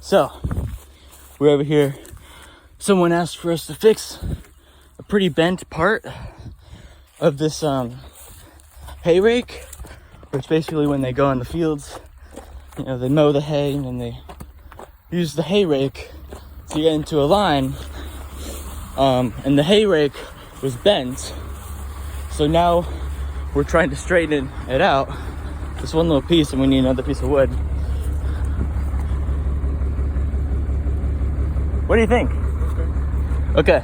So, we're over here. Someone asked for us to fix a pretty bent part of this hay rake, which basically when they go in the fields, you know, they mow the hay and then they use the hay rake to get into a line. And the hay rake was bent. So now we're trying to straighten it out. This one little piece, and we need another piece of wood. What do you think? Okay.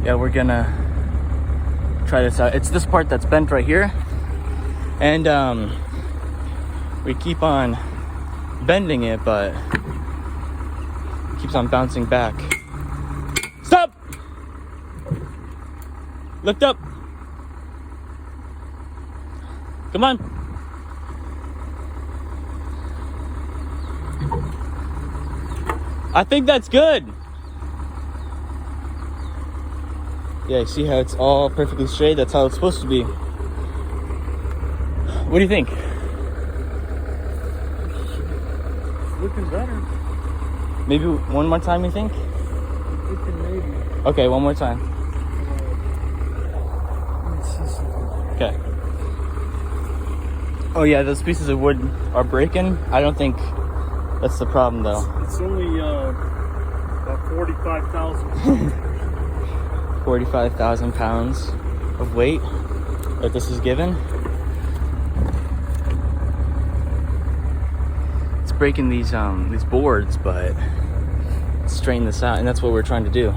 Yeah, we're gonna try this out. It's this part that's bent right here. And we keep on bending it, but it keeps on bouncing back. Stop! Lift up. Come on. I think that's good. Yeah, you see how it's all perfectly straight? That's how it's supposed to be. What do you think? Looking better. Maybe one more time, you think? Maybe. Okay, one more time. Okay. Oh yeah, those pieces of wood are breaking. I don't think that's the problem though. It's only about 45,000. 45,000 pounds of weight that this is given. It's breaking these boards, but let's straighten this out, and that's what we're trying to do.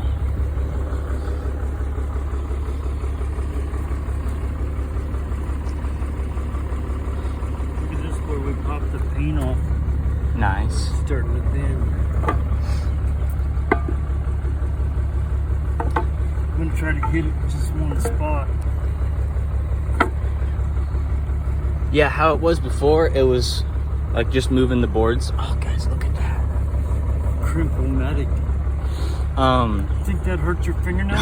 Look at this where we popped the paint off. Nice. Starting to bend. I'm gonna try to hit it just one spot. Yeah, how it was before, it was like just moving the boards. Oh guys, look at that. Crimp-o-matic. Think that hurt your fingernail?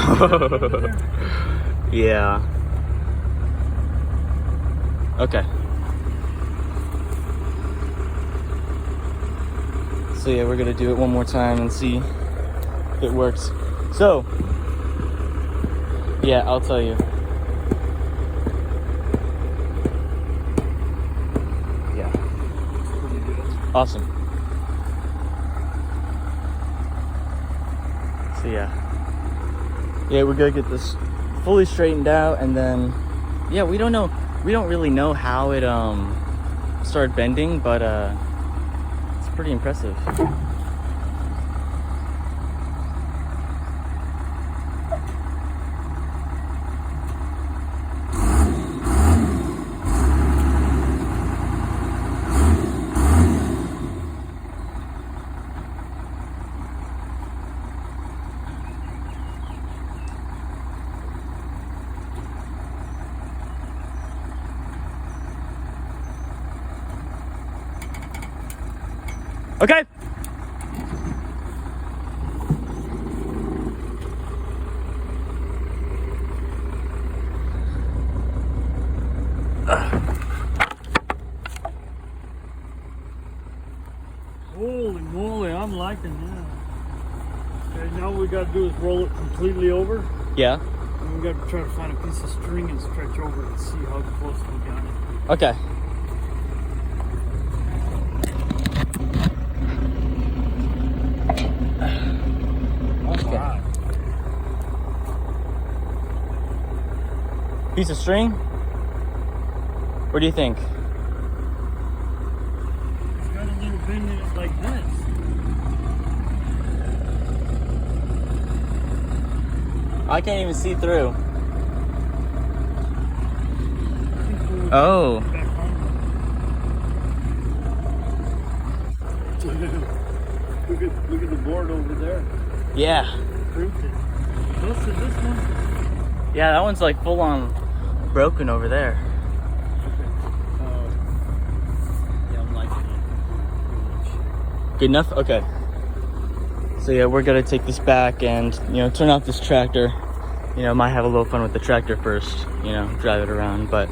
Yeah. Okay. So yeah, we're gonna do it one more time and see if it works. So, yeah, I'll tell you. Yeah. Pretty good. Awesome. So yeah, we're gonna get this fully straightened out, and then yeah, we don't really know how it started bending, but it's pretty impressive. Okay. Holy moly, I'm liking that. Okay, now what we gotta do is roll it completely over. Yeah. And we gotta try to find a piece of string and stretch over it and see how close we got it. Okay. Wow. Piece of string? What do you think? It's got a little bend in it like this. I can't even see through. Oh. Look at the board over there. Yeah. Close to this one. Yeah, that one's like full on broken over there. Yeah, I'm liking it. Good enough? Okay. So yeah, we're gonna take this back and, you know, turn off this tractor. You know, might have a little fun with the tractor first, you know, drive it around, but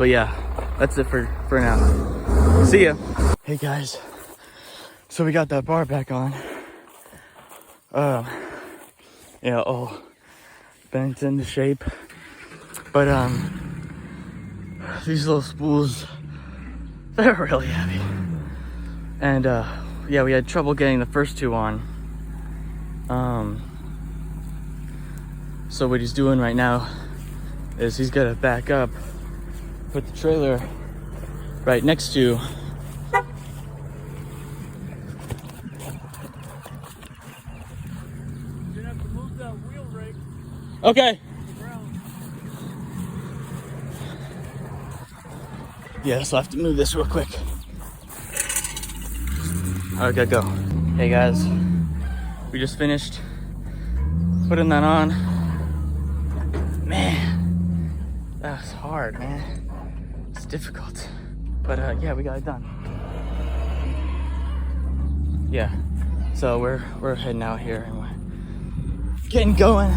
yeah, that's it for now. See ya. Hey guys, So we got that bar back on. Yeah, all bent into shape. But these little spools, they're really heavy. And yeah, we had trouble getting the first two on. So what he's doing right now is he's gonna back up, put the trailer right next to. You're gonna have to move that wheel rake Okay. to the ground. Yeah, so I have to move this real quick. Alright, gotta go. Hey guys, we just finished putting that on. Man, that was hard, man. It's difficult. But yeah, we got it done. Yeah, so we're heading out here and we're getting going.